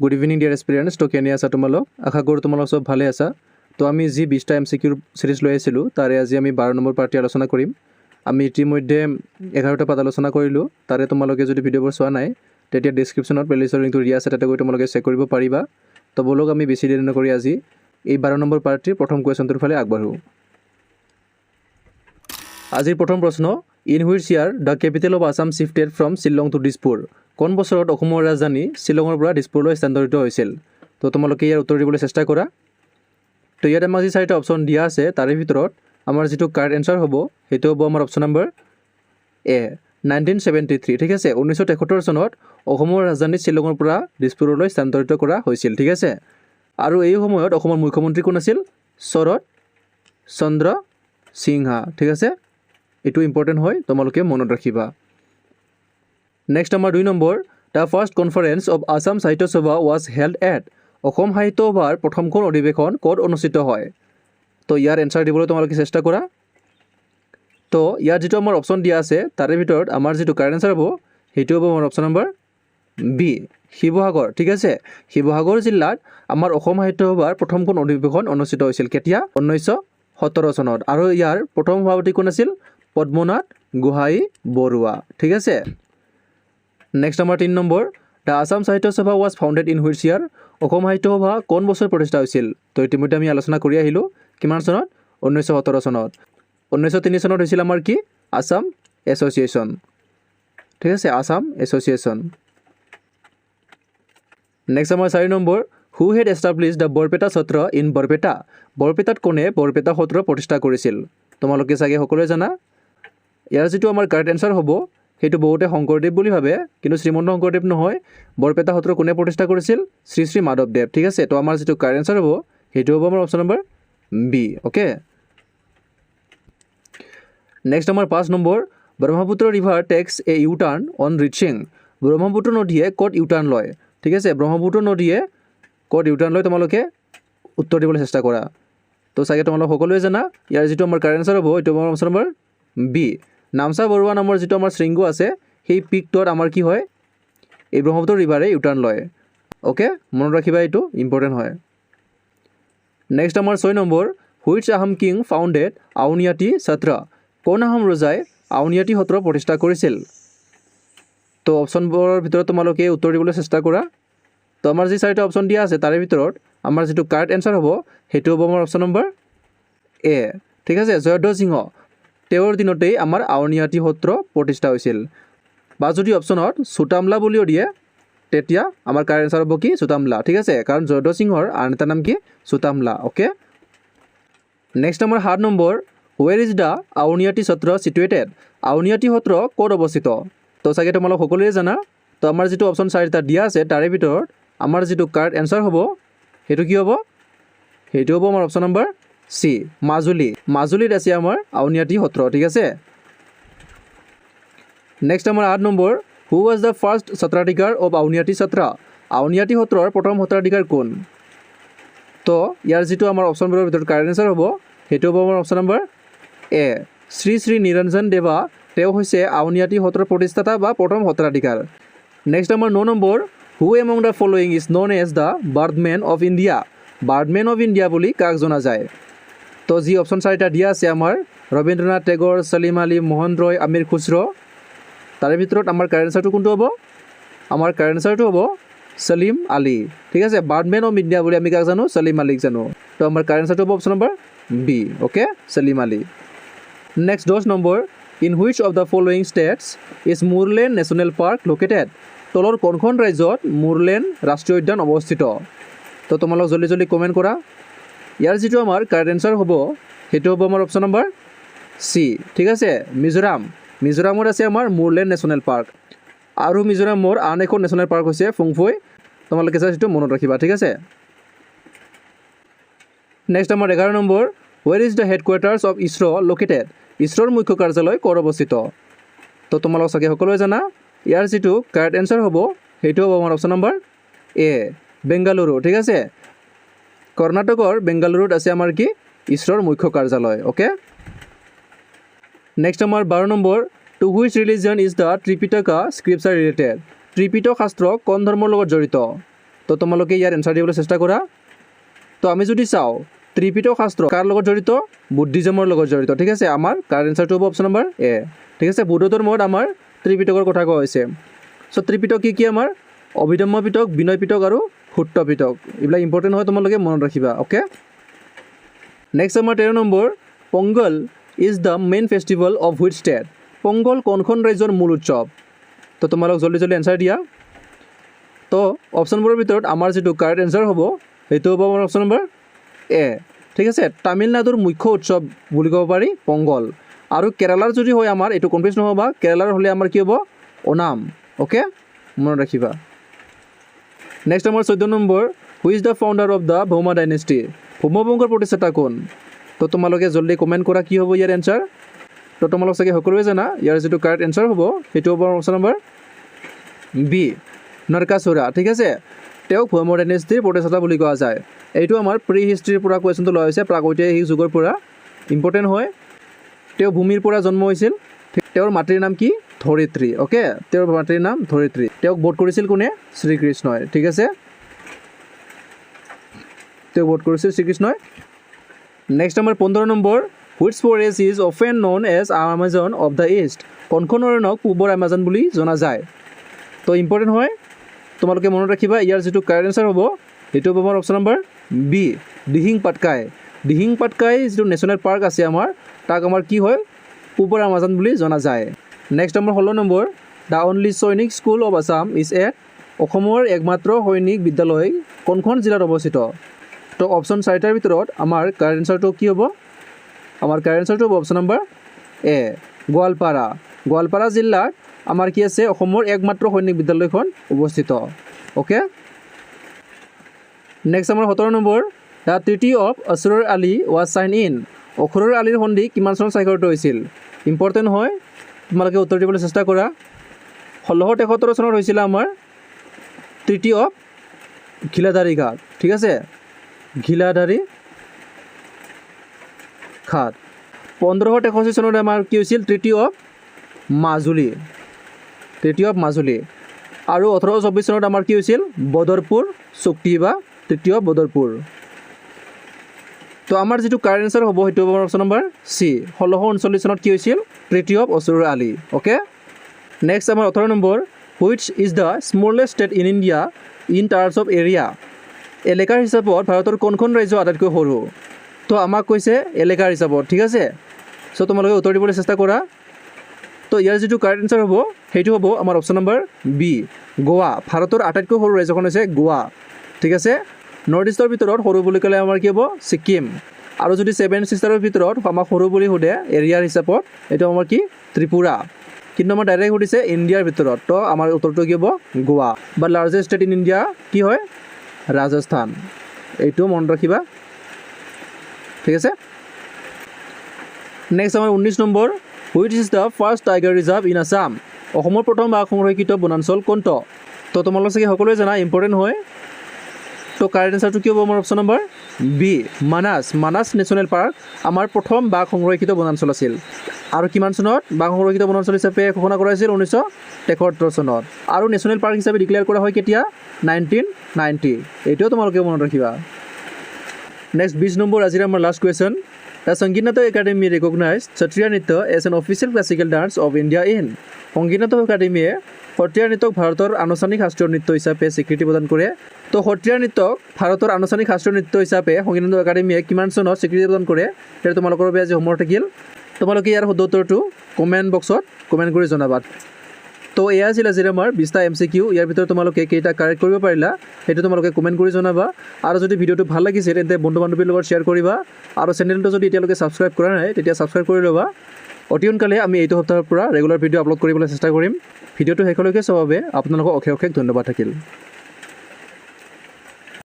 Good evening dear experience. তো কেনে আছা তোমালোক? আশা কৰোঁ তোমালোক চব ভালে আছা। তো আমি যি 20টা MCQ চিৰিজ লৈ আছিলোঁ তাৰে আজি আমি 12 নম্বৰ পাৰ্টি আলোচনা কৰিম। আমি ইতিমধ্যে 11টা পাত আলোচনা কৰিলোঁ। তাৰে তোমালোকে যদি ভিডিঅ'বোৰ চোৱা নাই তেতিয়া ডিছক্ৰিপশ্যনত প্লেলিষ্টৰ লিংকটো দিয়া আছে, তাতে গৈ তোমালোকে চেক কৰিব পাৰিবা। তো বলক আমি বেছি দেৰি নকৰি আজি এই 12 নম্বৰ পাৰ্টিৰ প্ৰথম কুৱেশ্যনটোৰ ফালে আগবাঢ়োঁ। আজিৰ প্ৰথম প্ৰশ্ন, in which year the capital of Assam shifted from Shillong to Dispur. কোন বছৰত অসমৰ ৰাজধানী শ্বিলঙৰ পৰা দিছপুৰলৈ স্থানান্তৰিত হৈছিল? তো তোমালোকে ইয়াৰ উত্তৰ দিবলৈ চেষ্টা কৰা। তো ইয়াত আমাক যি 4টা অপশ্যন দিয়া আছে তাৰে ভিতৰত আমাৰ যিটো কাৰেক্ট এনচাৰ হ'ব সেইটো হ'ব আমাৰ অপশ্যন নম্বৰ এ 1973। ঠিক আছে, 1973 চনত অসমৰ ৰাজধানী শ্বিলঙৰ পৰা দিছপুৰলৈ স্থানান্তৰিত কৰা হৈছিল। ঠিক আছে, আৰু এই সময়ত অসমৰ মুখ্যমন্ত্ৰী কোন আছিল? শৰৎ চন্দ্ৰ সিংহা। ঠিক আছে, এইটো ইম্পৰ্টেণ্ট হয়, তোমালোকে মনত ৰাখিবা। নেক্সট আমাৰ 2 number, the first conference of Assam সাহিত্য সভা ৱাজ হেল্ড এট। অসম সাহিত্য সভাৰ প্ৰথমখন অধিৱেশন ক'ত অনুষ্ঠিত হয়? তো ইয়াৰ এনচাৰ দিবলৈ তোমালোকে চেষ্টা কৰা। তো ইয়াত যিটো আমাৰ অপশ্যন দিয়া আছে তাৰে ভিতৰত আমাৰ যিটো কাৰেক্ট এনচাৰ হ'ব সেইটো হ'ব আমাৰ অপশ্যন নম্বৰ বি, শিৱসাগৰ। ঠিক আছে, শিৱসাগৰ জিলাত আমাৰ অসম সাহিত্য সভাৰ প্ৰথমখন অধিৱেশন অনুষ্ঠিত হৈছিল। কেতিয়া? 1917 চনত। আৰু ইয়াৰ প্ৰথম সভাপতি কোন আছিল? পদ্মনাথ গোহাঁই বৰুৱা। ঠিক আছে। নেক্সট আমাৰ 3 নম্বৰ, দ্য আছাম সাহিত্য সভা ৱাজ ফাউণ্ডেড ইন হুইচ ইয়াৰ। অসম সাহিত্য সভা কোন বছৰ প্ৰতিষ্ঠা হৈছিল? তো ইতিমধ্যে আমি আলোচনা কৰি আহিলোঁ। কিমান চনত? 1917 চনত। 1903 চনত হৈছিল আমাৰ কি? আছাম এছ'চিয়েশ্যন। ঠিক আছে, আছাম এছ'চিয়েশ্যন। নেক্সট আমাৰ 4 number, who head establish the Barpeta Satra in Barpeta. বৰপেটাত কোনে বৰপেটা সত্ৰ প্ৰতিষ্ঠা কৰিছিল? তোমালোকে চাগে সকলোৱে জানা। ইয়াৰ যিটো আমাৰ কাৰেক্ট এনচাৰ হ'ব সেইটো বহুতে শংকৰদেৱ বুলি ভাবে, কিন্তু শ্ৰীমন্ত শংকৰদেৱ নহয়। বৰপেটা সত্ৰ কোনে প্ৰতিষ্ঠা কৰিছিল? শ্ৰী শ্ৰী মাধৱদেৱ। ঠিক আছে, তো আমাৰ যিটো কাৰেক্ট এনচাৰ হ'ব সেইটো হ'ব আমাৰ option number B. Okay. Next আমাৰ 5 number, Brahmaputra river takes a U turn on reaching. Brahmaputra নদীয়ে ক'ত ইউ টাৰ্ণ লয়? ঠিক আছে, ব্ৰহ্মপুত্ৰ নদীয়ে ক'ত ইউ টাৰ্ণ লয় তোমালোকে উত্তৰ দিবলৈ চেষ্টা কৰা। তো চাগে তোমালোক সকলোৱে জানা। ইয়াৰ যিটো আমাৰ কাৰেক্ট এনচাৰ হ'ব এইটো আমাৰ অপশ্যন নম্বৰ বি, নামচা বৰুৱা নামৰ যিটো আমাৰ শৃংগ আছে সেই পিকটোত আমাৰ কি হয়? এই ব্ৰহ্মপুত্ৰ ৰিভাৰে ইউ টাৰ্ণ লয়। অ'কে, মনত ৰাখিবা, এইটো ইম্পৰ্টেণ্ট হয়। নেক্সট আমাৰ 6 number, which Ahom king founded Auniati Satra. কোন আহোম ৰজাই আউনীআটী সত্ৰ প্ৰতিষ্ঠা কৰিছিল? তো অপশ্যনবোৰৰ ভিতৰত তোমালোকে উত্তৰ দিবলৈ চেষ্টা কৰা। তো আমাৰ যি 4টা অপশ্যন দিয়া আছে তাৰে ভিতৰত আমাৰ যিটো কাৰেক্ট এনচাৰ হ'ব সেইটো হ'ব আমাৰ অপশ্যন নম্বৰ এ। ঠিক আছে, জয়ধ্বজ সিংহ তেওঁৰ দিনতেই আমাৰ আউনীআটী সত্ৰ প্ৰতিষ্ঠা হৈছিল। বা যদি অপশ্যনত চুতামলা বুলিও দিয়ে তেতিয়া আমাৰ কাৰেক্ট এনচাৰ হ'ব কি? চুতামলা। ঠিক আছে, কাৰণ জয়ধ্বজ সিংহৰ আন এটা নাম কি? চুতামলা। অ'কে। নেক্সট আমাৰ 7 number, where is the Auniati Satra situated. Auniati Satra ক'ত অৱস্থিত? তো চাগে তোমালোক সকলোৱে জানা। তো আমাৰ যিটো অপশ্যন 4টা দিয়া আছে তাৰে ভিতৰত আমাৰ যিটো কাৰেক্ট এনচাৰ হ'ব সেইটো কি হ'ব? সেইটো হ'ব আমাৰ অপশ্যন নম্বৰ চি, মাজুলী। মাজুলীত আছে আমাৰ আউনীআটী সত্ৰ। ঠিক আছে। নেক্সট আমাৰ 8 number, who was the first সত্ৰাধিকাৰ অফ আউনীআটী সত্ৰ। আউনীআটী সত্ৰৰ প্ৰথম সত্ৰাধিকাৰ কোন? তো ইয়াৰ যিটো আমাৰ অপশ্যনবোৰৰ ভিতৰত কাৰেক্ট এনচাৰ হ'ব সেইটো হ'ব আমাৰ অপশ্যন নম্বৰ এ, শ্ৰী শ্ৰী নিৰঞ্জন দেৱা। তেওঁ হৈছে আউনীআটী সত্ৰৰ প্ৰতিষ্ঠাতা বা প্ৰথম সত্ৰাধিকাৰ। নেক্সট আমাৰ 9 number, who among the following is known as the birdman of India. Birdman of India বুলি কাক জনা যায়? তো যি অপশ্যন 4টা দিয়া আছে আমাৰ ৰবীন্দ্ৰনাথ টেগৰ, সলিম আলি, মোহন ৰয়, আমিৰ খুচৰ। তাৰে ভিতৰত আমাৰ কাৰেক্ট এনচাৰটো কোনটো হ'ব? আমাৰ কাৰেক্ট এনচাৰটো হ'ব সলিম আলি। ঠিক আছে, বাৰ্ডমেন অফ ইণ্ডিয়া বুলি আমি কাক জানো? সলিম আলিক জানো। তো আমাৰ কাৰেক্ট এনচাৰটো হ'ব option number B. Okay, Salim Ali. Next 10 number, in which of the following states is Murlen National Park located. তলৰ কোনখন ৰাজ্যত মুৰলেন ৰাষ্ট্ৰীয় উদ্যান অৱস্থিত? তো তোমালোক জলদি জলদি কমেণ্ট কৰা। ইয়াৰ যিটো আমাৰ কাৰেক্ট এনচাৰ হ'ব সেইটো হ'ব আমাৰ অপশ্যন নম্বৰ চি। ঠিক আছে, মিজোৰাম। মিজোৰামত আছে আমাৰ মুৰলেন নেশ্যনেল পাৰ্ক। আৰু মিজোৰামৰ আন এখন নেশ্যনেল পাৰ্ক হৈছে ফুংফুই। তোমালোকে যিটো মনত ৰাখিবা। ঠিক আছে। নেক্সট আমাৰ 11 number, where is the headquarters of ISRO' located. ইছৰ'ৰ মুখ্য কাৰ্যালয় ক'ত অৱস্থিত? তো তোমালোক চাগে সকলোৱে জানা। ইয়াৰ যিটো কাৰেক্ট এনচাৰ হ'ব সেইটো হ'ব আমাৰ অপশ্যন নম্বৰ এ, বেংগালুৰু। ঠিক আছে, কৰ্ণাটকৰ বেংগালুৰুত আছে আমাৰ কি? ইছৰ'ৰ মুখ্য কাৰ্যালয়। অ'কে। নেক্সট আমাৰ 12 number, to which religion is the Tripitaka scripture related. Tripitaka শাস্ত্ৰ কোন ধৰ্মৰ লগত জড়িত? তো তোমালোকে ইয়াৰ এনচাৰ দিবলৈ চেষ্টা কৰা। তো আমি যদি চাওঁ ত্ৰিপিটক শাস্ত্ৰ কাৰ লগত জড়িত? বুদ্ধিজমৰ লগত জড়িত। ঠিক আছে, আমাৰ কাৰেক্ট এনচাৰটো হ'ব অপশ্যন নম্বৰ এ। ঠিক আছে, বৌদ্ধ ধৰ্মত আমাৰ ত্ৰিপিটকৰ কথা কোৱা হৈছে। চ' ত্ৰিপিটক কি আমাৰ? অভিধম্ম পিটক, বিনয় পিটক আৰু সূত্ৰ পিটক। এইবিলাক ইম্পৰ্টেণ্ট হয়, তোমালোকে মনত ৰাখিবা। অ'কে, নেক্সট আমাৰ 13 number, Pongal is the main festival of which state? Pongal কোনখন ৰাজ্যৰ মূল উৎসৱ? তো তোমালোক জলদি এনচাৰ দিয়া। তো অপশ্যনবোৰৰ ভিতৰত আমাৰ যিটো কাৰেক্ট এনচাৰ হ'ব সেইটো হ'ব আমাৰ অপশ্যন নম্বৰ এ। ঠিক আছে, তামিলনাডুৰ মুখ্য উৎসৱ বুলি ক'ব পাৰি পংগল। আৰু কেৰালাৰ যদি হয় আমাৰ এইটো কনফিউজ নহ'বা, কেৰালাৰ হ'লে আমাৰ কি হ'ব? ওনাম। অ'কে, মনত ৰাখিবা। নেক্সট আমাৰ 14 number, who is the founder of the Bhauma dynasty? Bhauma বংশৰ প্ৰতিষ্ঠাতা কোন? তো তোমালোকে জলদি কমেণ্ট কৰা কি হ'ব ইয়াৰ এনচাৰ। তো তোমালোক চাগে সকলোৱে জানা ইয়াৰ যিটো কাৰেক্ট এনচাৰ হ'ব সেইটো হ'ব অপশ্যন নম্বৰ বি, নৰকাসুৰা। ঠিক আছে, তেওঁক ভৌম ডাইনেষ্টিৰ প্ৰতিষ্ঠাতা বুলি কোৱা যায়। এইটো আমাৰ প্ৰি হিষ্ট্ৰীৰ পৰা কুৱেশ্যনটো লোৱা হৈছে, প্ৰাগৈতিহাসিক যুগৰ পৰা। ইম্পৰ্টেণ্ট হয়। তেওঁ ভূমিৰ পৰা জন্ম হৈছিল। তেওঁৰ মাতৃৰ নাম কি? ধৰিত্ৰী। অ'কে, তেওঁৰ মাতৃৰ নাম ধৰিত্ৰী। তেওঁক বধ কৰিছিল কোনে? শ্ৰীকৃষ্ণই। ঠিক আছে, তেওঁক বধ কৰিছিল শ্ৰীকৃষ্ণই। নেক্সট আমাৰ 15 number, which forest is often known as Amazon of the east? কোনখন অৰণ্যক পূবৰ আমাজন বুলি জনা যায়? তো ইম্পৰ্টেণ্ট হয়, তোমালোকে মনত ৰাখিবা। ইয়াৰ যিটো কাৰেক্ট এনচাৰ হ'ব সেইটো হ'ব আমাৰ option number B, Dihing Patkai. Dihing Patkai যিটো নেশ্যনেল পাৰ্ক আছে আমাৰ, তাক আমাৰ কি হয়? পূবৰ আমাজন বুলি জনা যায়। নেক্সট আমাৰ 16 নম্বৰ, দ্য অনলি সৈনিক school of Assam is at? অসমৰ একমাত্ৰ সৈনিক বিদ্যালয় কোনখন জিলাত অৱস্থিত? তো অপশ্যন 4টাৰ ভিতৰত আমাৰ কাৰেক্ট এনচাৰটো কি হ'ব? আমাৰ কাৰেক্ট এনচাৰটো হ'ব অপশ্যন নম্বৰ এ, গোৱালপাৰা। গোৱালপাৰা জিলাত আমাৰ কি আছে? অসমৰ একমাত্ৰ সৈনিক বিদ্যালয়খন অৱস্থিত। অ'কে, নেক্সট আমাৰ 17 number, the treaty of Asurar Ali was signed in? অখৰৰ আলীৰ সন্ধি কিমান চনত স্বাক্ষৰিত হৈছিল? ইম্পৰ্টেণ্ট হয়, তোমালোকে উত্তৰ দিবলৈ চেষ্টা কৰা। 1673 চনত হৈছিলে আমাৰ ট্ৰিটি অফ ঘিলাধাৰী ঘাট। ঠিক আছে, ঘিলাধাৰী ঘাট। 1563 চনত আমাৰ কি হৈছিল? Treaty of Majuli. Treaty of Majuli. আৰু 1824 চনত আমাৰ কি হৈছিল? বদৰপুৰ চুক্তি বা ট্ৰিটি অফ বদৰপুৰ। তো আমাৰ যিটো কাৰেক্ট এনচাৰ হ'ব সেইটো হ'ব অপশ্যন নম্বৰ চি, 1639 চনত কি হৈছিল? Treaty of Asurar Ali. Okay, next আমাৰ 18 number, which is the smallest state in India in terms of area? এলেকাৰ হিচাপত ভাৰতৰ কোনখন ৰাজ্য আটাইতকৈ সৰু? তো আমাক কৈছে এলেকাৰ হিচাপত। ঠিক আছে, চ' তোমালোকে উত্তৰ দিবলৈ চেষ্টা কৰা। তো ইয়াৰ যিটো কাৰেক্ট এনচাৰ হ'ব সেইটো হ'ব আমাৰ অপশ্যন নম্বৰ বি, গোৱা। ভাৰতৰ আটাইতকৈ সৰু ৰাজ্যখন হৈছে গোৱা। ঠিক আছে, নৰ্থ ইষ্টৰ ভিতৰত সৰু বুলি ক'লে আমাৰ কি হ'ব? ছিকিম। আৰু যদি 7 ছিষ্টাৰৰ ভিতৰত আমাক সৰু বুলি সোধে এৰিয়াৰ হিচাপত, এইটো আমাৰ কি? ত্ৰিপুৰা। কিন্তু আমাৰ ডাইৰেক্ট সুধিছে ইণ্ডিয়াৰ ভিতৰত, তো আমাৰ উত্তৰটো কি হ'ব? গোৱা। বা লাৰ্জেষ্ট ষ্টেট ইন ইণ্ডিয়া কি হয়? ৰাজস্থান। এইটো মনত ৰাখিবা। ঠিক আছে, নেক্সট আমাৰ 19 number, which is the first tiger reserve in Assam? অসমৰ প্ৰথম বাঘ সংৰক্ষিত বনাঞ্চল কোনটো? তো তোমালোক চাগে সকলোৱে জানা, ইম্পৰ্টেণ্ট হয়। তো কাৰেক্ট এনচাৰটো কি হ'ব? আমাৰ option number B, Manas. Manas National Park আমাৰ প্ৰথম বাঘ সংৰক্ষিত বনাঞ্চল আছিল। আৰু কিমান চনত বাঘ সংৰক্ষিত বনাঞ্চল হিচাপে ঘোষণা কৰা হৈছিল? 1973 চনত। আৰু নেশ্যনেল পাৰ্ক হিচাপে ডিক্লেয়াৰ কৰা হয় কেতিয়া? 1990। এইটোও তোমালোকে মনত ৰাখিবা। নেক্সট 20 নম্বৰ, আজিৰ আমাৰ লাষ্ট কুৱেশ্যন, দ্য সংগীত নাটক একাডেমি ৰেকগনাইজ সত্ৰীয়া নৃত্য as an official classical dance of India in? Sangeet Natak একাডেমিয়ে Sattriya নৃত্যক ভাৰতৰ আনুষ্ঠানিক শাস্ত্ৰীয় নৃত্য হিচাপে স্বীকৃতি প্ৰদান কৰে। তো সত্ৰীয়া নৃত্যক ভাৰতৰ আনুষ্ঠানিক শাস্ত্ৰীয় নৃত্য হিচাপে সংগীত নাটক একাডেমিয়ে কিমান চনত স্বীকৃতি প্ৰদান কৰে? সেইটো তোমালোকৰ বাবে আজি হোমৱৰ্ক থাকিল। তোমালোকে ইয়াৰ শুদ্ধ উত্তৰটো কমেণ্ট বক্সত কমেণ্ট কৰি জনাবা। তো এয়া আছিল আজিৰ আমাৰ 20টা MCQ। ইয়াৰ ভিতৰত তোমালোকে কেইটা কাৰেক্ট কৰিব পাৰিলা সেইটো তোমালোকে কমেণ্ট কৰি জনাবা। আৰু যদি ভিডিঅ'টো ভাল লাগিছে তেন্তে বন্ধু বান্ধৱীৰ লগত শ্বেয়াৰ কৰিবা। আৰু চেনেলটো যদি এতিয়ালৈকে ছাবস্ক্ৰাইব কৰা নাই তেতিয়া ছাবস্ক্ৰাইব কৰি ল'বা। অতি সোনকালে আমি এইটো সপ্তাহৰ পৰা ৰেগুলাৰ ভিডিঅ' আপলোড কৰিবলৈ চেষ্টা কৰিম। ভিডিঅ'টো শেষলৈকে চাবৰ বাবে আপোনালোকক অশেষ ধন্যবাদ থাকিল।